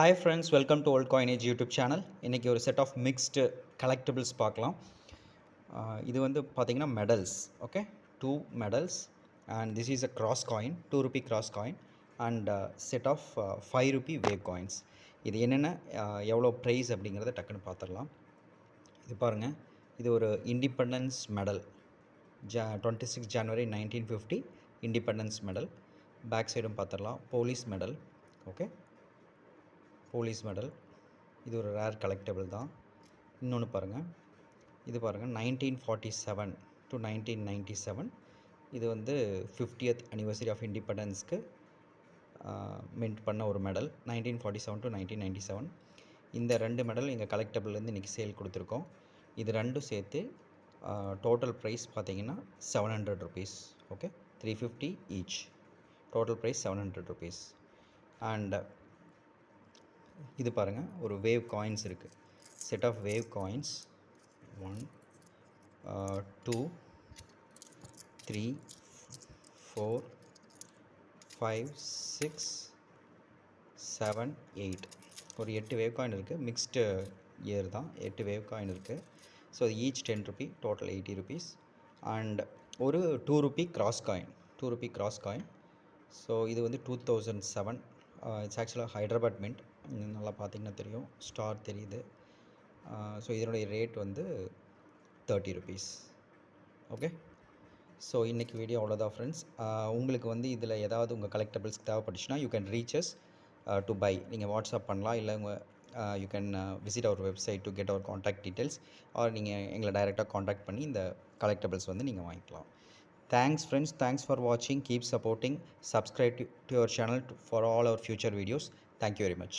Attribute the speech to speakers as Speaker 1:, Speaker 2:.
Speaker 1: Hi friends, welcome to old coinage YouTube channel. இன்றைக்கி ஒரு set of mixed கலெக்டிபிள்ஸ் பார்க்கலாம். இது வந்து பார்த்திங்கன்னா medals. Okay, 2 medals and this is a cross coin, 2 rupee cross coin and set of 5 rupee wave coins. இது என்னென்ன எவ்வளோ price அப்படிங்கிறத டக்குன்னு பார்த்துடலாம். இது பாருங்கள், இது ஒரு இண்டிபெண்டன்ஸ் மெடல், 26 ஜனவரி 1950 இண்டிபெண்டன்ஸ் மெடல். பேக் சைடும் பார்த்துடலாம், police medal. Okay, police medal. இது ஒரு ரேர் கலெக்டபிள் தான். இன்னொன்று பாருங்கள், இது பாருங்கள், 1947 to 1997. இது வந்து 50th anniversary ஆஃப் இண்டிபெண்டன்ஸ்க்கு மின்ட் பண்ண ஒரு மெடல், 1947 to 1997. இந்த 2 மெடல் எங்கள் கலெக்டபிள்லேருந்து இன்றைக்கி சேல் கொடுத்துருக்கோம். இது ரெண்டும் சேர்த்து டோட்டல் ப்ரைஸ் பார்த்திங்கன்னா 700 rupees. Okay, 350 each. Total price 700 rupees. And இது பாருங்கள், ஒரு வேவ் காயின்ஸ் இருக்குது. Set of wave coins 1 2 3 4 5 6 7 8. ஒரு 8 வேவ் காயின் இருக்குது. மிக்ஸ்டு இயர் தான், 8 வேவ் காயின் இருக்குது. So each 10 Ruby, total 80 rupees. And ஒரு 2 rupee cross coin, 2 rupee cross coin. So இது வந்து 2007. இட்ஸ் ஆக்சுவலாக ஹைதராபாத் மின்ட். நல்லா பார்த்திங்கன்னா தெரியும், ஸ்டார் தெரியுது. ஸோ இதனுடைய ரேட் வந்து 30 rupees. ஓகே, ஸோ இன்றைக்கி வீடியோ அவ்வளோதான் ஃப்ரெண்ட்ஸ். உங்களுக்கு வந்து இதில் ஏதாவது உங்கள் கலெக்டபிள்ஸ் தேவைப்பட்டுச்சுன்னா you can reach us to buy. நீங்கள் வாட்ஸ்அப் பண்ணலாம், இல்லை you can visit our website to get our contact details. Or நீங்கள் எங்களை டைரெக்டாக காண்டாக்ட் பண்ணி இந்த கலெக்டபிள்ஸ் வந்து நீங்கள் வாங்கிக்கலாம். Thanks friends, thanks for watching. Keep supporting, subscribe to our channel for all our future videos. Thank you very much.